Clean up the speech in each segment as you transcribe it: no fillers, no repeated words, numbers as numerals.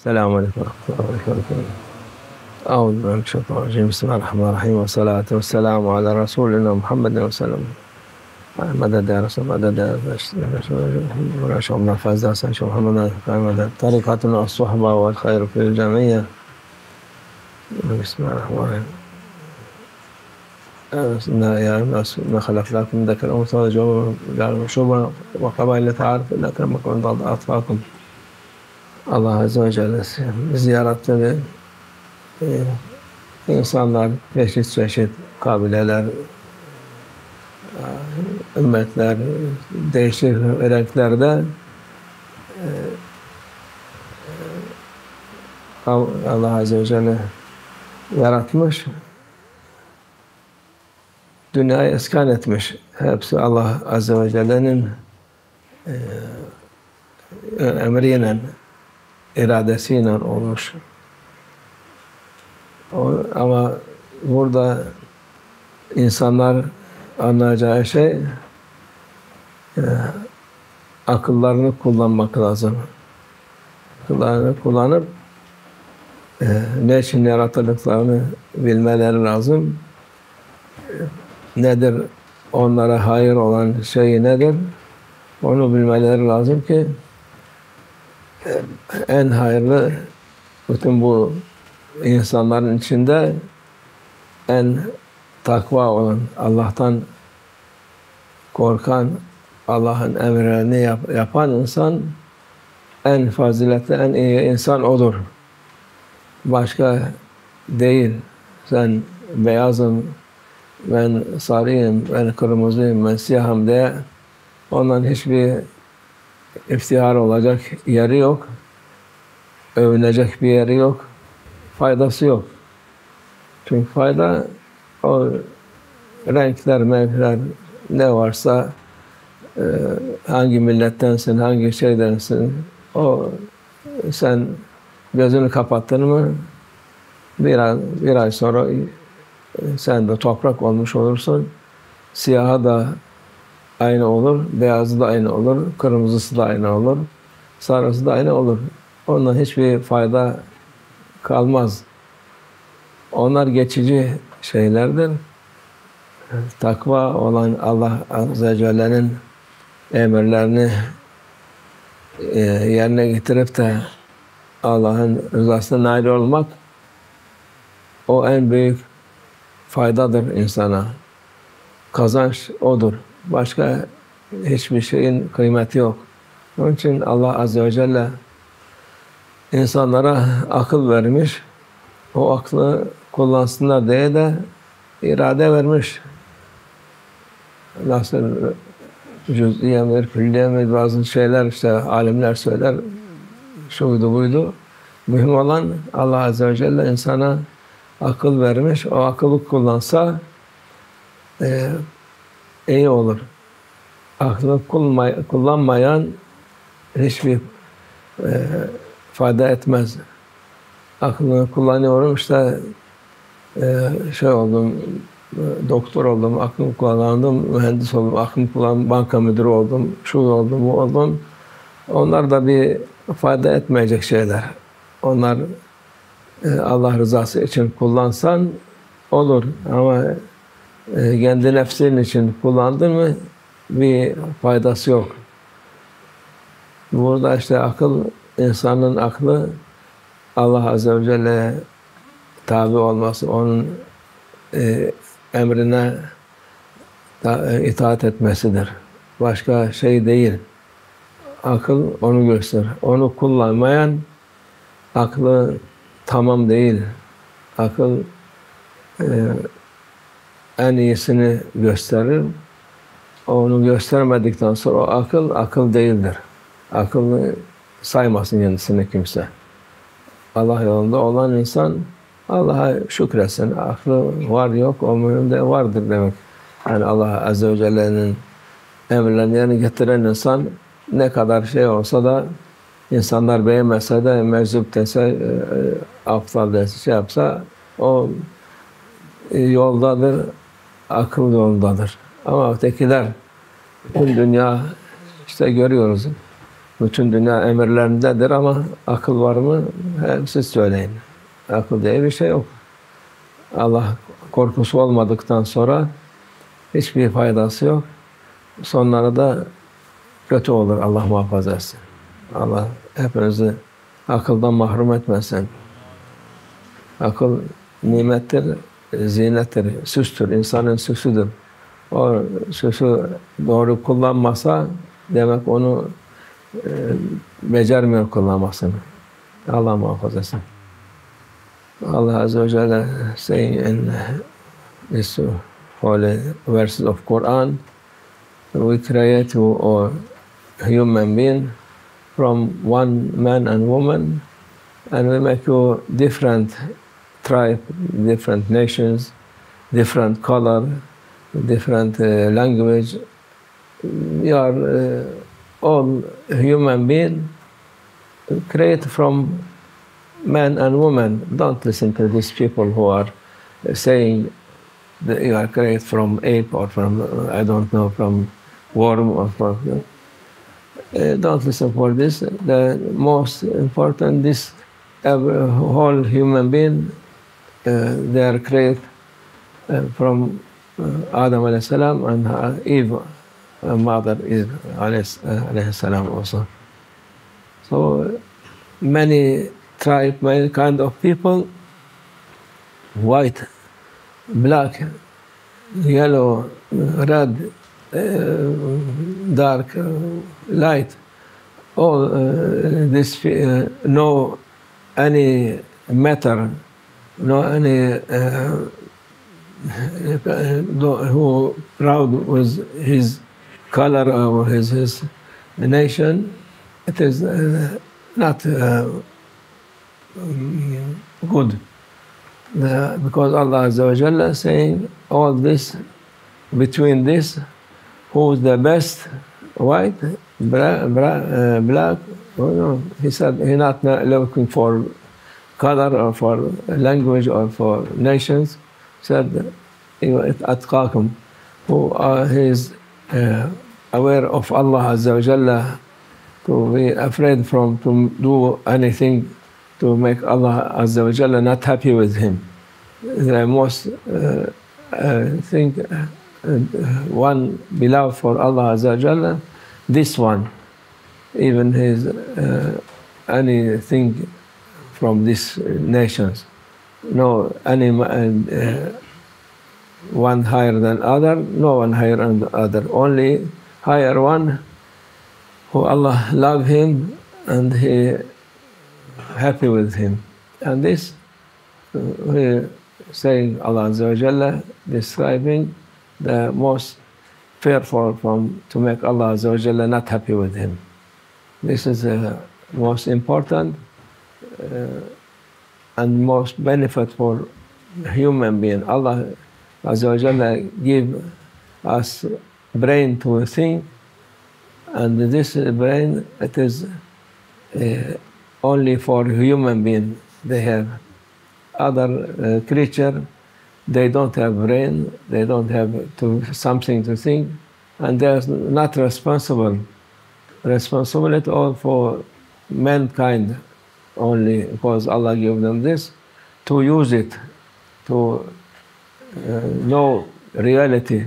Selamünaleyküm ve rahmetullahi ve berekatuhu. Euzubillahimineşşeytanirracim. Bismillahirrahmanirrahim. Ve salatu ve selamu ala Resulina Muhammedin ve sellem. Medet ya Resulallah, medet ya Resulallah. Ve aşamlar fazla sen şu Muhammed'e medet. Tarikatuna as-suhba ve hayru fil cemiyye. Bismillahirrahmanirrahim. يا الناس ما خلقناكم من ذكر أنثى وجعلنا شعوبا وقبائل لتعارفوا إن أكرمكم عند الله أتقاكم. Allah Azze ve Celle bizi yarattı ve insanlar çeşit çeşit kabileler, ümmetler, değişik renklerde Allah Azze ve Celle yaratmış, dünyayı eskan etmiş. Hepsi Allah Azze ve Celle'nin emriyle, iradesiyle olmuş. Ama burada insanlar anlayacağı şey akıllarını kullanmak lazım. Akıllarını kullanıp ne için yaratıldıklarını bilmeleri lazım. Nedir? Onlara hayır olan şey nedir? Onu bilmeleri lazım ki en hayırlı bütün bu insanların içinde en takva olan, Allah'tan korkan, Allah'ın emirlerini yapan insan en faziletli, en iyi insan odur. Başka değil. Sen beyazım, ben sarıyım, ben kırmızıyım, ben siyahım diye ondan hiçbir iftihar olacak yeri yok. Övünecek bir yeri yok. Faydası yok. Çünkü fayda o renkler, mevkiler ne varsa hangi millettensin, hangi şeydensin o sen gözünü kapattın mı bir ay sonra sen de toprak olmuş olursun. Siyahı da aynı olur, beyazı da aynı olur, kırmızısı da aynı olur, sarısı da aynı olur. Ondan hiçbir fayda kalmaz. Onlar geçici şeylerdir. Takva olan Allah Azze ve Celle'nin emirlerini yerine getirip de Allah'ın rızasına nail olmak o en büyük faydadır insana. Kazanç odur. Başka hiçbir şeyin kıymeti yok. Onun için Allah Azze ve Celle insanlara akıl vermiş. O aklı kullansınlar diye de irade vermiş. Nasıl cüz'i emir, külli emir bazı şeyler işte alimler söyler. Şuydu buydu. Mühim olan Allah Azze ve Celle insana akıl vermiş. O akıllı kullansa iyi olur. Aklı kullanmayan hiçbir fayda etmez. Aklını kullanıyorum işte şey oldum, doktor oldum, aklımı kullandım, mühendis oldum, aklımı kullandım, banka müdürü oldum, şu oldum, bu oldum. Onlar da bir fayda etmeyecek şeyler. Onlar Allah rızası için kullansan olur ama kendi nefsin için kullandın mı bir faydası yok. Burada işte akıl, insanın aklı Allah Azze ve Celle'ye tabi olması, onun emrine itaat etmesidir. Başka şey değil. Akıl onu gösterir. Onu kullanmayan aklı tamam değil. Akıl en iyisini gösterir. Onu göstermedikten sonra o akıl değildir. Akıllı saymasın kendisini kimse. Allah yolunda olan insan Allah'a şükretsin. Aklı var yok, o mühimde vardır demek. Yani Allah Azze ve Celle'nin emirlerini yerine getiren insan ne kadar şey olsa da insanlar beğenmese de meczup dese, aptal dese, şey yapsa o yoldadır, akıl yoldadır. Ama ötekiler, bütün dünya işte görüyoruz. Bütün dünya emirlerindedir ama akıl var mı? Siz söyleyin. Akıl diye bir şey yok. Allah korkusu olmadıktan sonra hiçbir faydası yok. Sonları da kötü olur. Allah muhafaza etsin. Allah hepinizi akıldan mahrum etmesin. Akıl nimettir, zinettir, süstür, insanın süsüdür. O süsü doğru kullanmasa demek onu becermiyor kullanmasını. Allah muhafaza etsin. Allah Azze ve Celle saying in this holy verses of Quran, we create you or human being from one man and woman, and we make you different tribe, different nations, different color, different language. We are all human being created from man and woman. Don't listen to these people who are saying that you are created from ape or from, I don't know, from worm or from... don't listen for this. The most important, this whole human being, they are created from Adam alayhi salam and Eve, mother Eve alayhi salam also. So many tribe, many kind of people, white, black, yellow, red, dark, light, all this, no any matter, no any who proud with his color or his nation. It is not good, because Allah Azza wa Jalla is saying all this, between this, who is the best, white, black, he said he's not looking for color or for language or for nations. He said atqakum, who is aware of Allah Azza wa Jalla, to be afraid from to do anything to make Allah Azza wa Jalla not happy with him. The most thing, one beloved for Allah Azza wa Jalla, this one, even his anything from these nations, no any one higher than other, no one higher than the other, only higher one who Allah love him and he happy with him. And this we saying Allah Azza wa Jalla describing the most fearful from to make Allah Azza wa Jalla not happy with him. This is the most important and most benefit for human being. Allah Azza wa Jalla give us brain to think, and this brain, it is only for human being. They have other creature, they don't have brain, they don't have something to think, and they're not responsible. Responsibility all for mankind only, because Allah gave them this to use it, to know reality.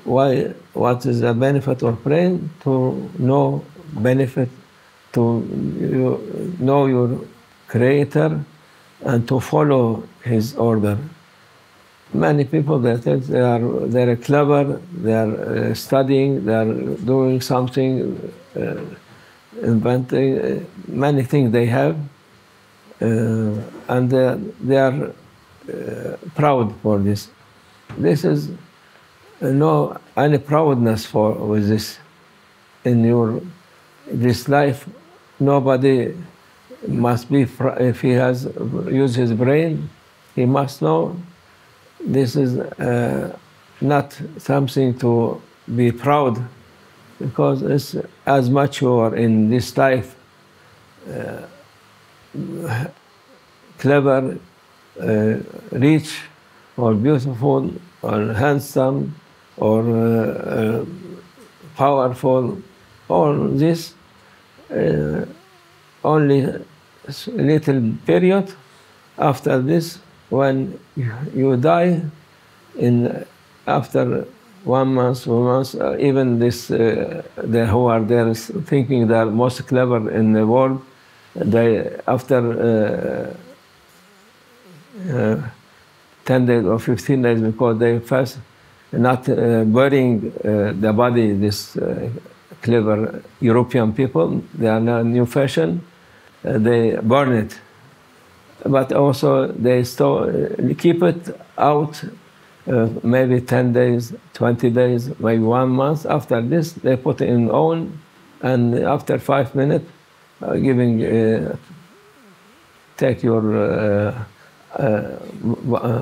Why? What is the benefit of brain? To know benefit, to know your Creator, and to follow His order. Many people, they think they are clever, they are studying, they are doing something, inventing many things they have, and they are proud for this. This is no any proudness with this in this life. Nobody must be, if he has used his brain, he must know this is not something to be proud, because it's as much you are in this life clever, rich, or beautiful, or handsome, or powerful, all this only little period. After this, when you die, after 1 month, 2 months, even this, the who are there thinking they are most clever in the world, they after 10 days or 15 days, because they first not burying the body, this clever European people, they are now new fashion, they burn it. But also they keep it out maybe 10 days, 20 days, maybe 1 month. After this, they put it in oven, and after 5 minutes, take your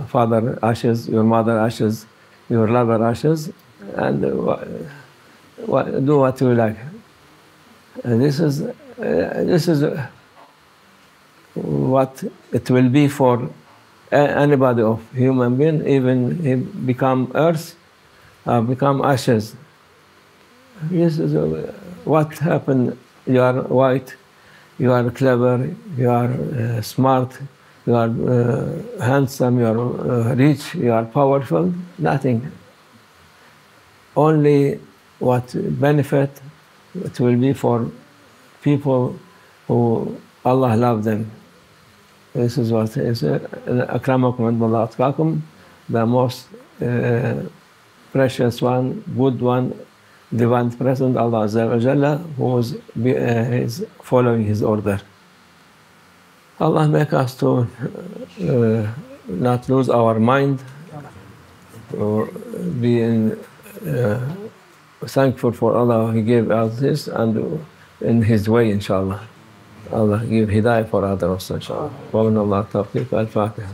father ashes, your mother ashes, your lover ashes, and do what you like. This is what it will be for anybody of human being, even he become earth, become ashes. This is what happened. You are white, you are clever, you are smart, you are handsome, you are rich, you are powerful. Nothing. Only what benefit it will be for people who Allah loves them. This is what is akramakum indallah atqakum, the most precious one, good one, divine present, Allah Azza wa Jalla, who is following His order. Allah make us to not lose our mind, or be thankful for Allah. He gave us this, and in His way, inshallah. Allah give hidayah for others, inshallah. Wa min Allah tawfiq al-Fatiha.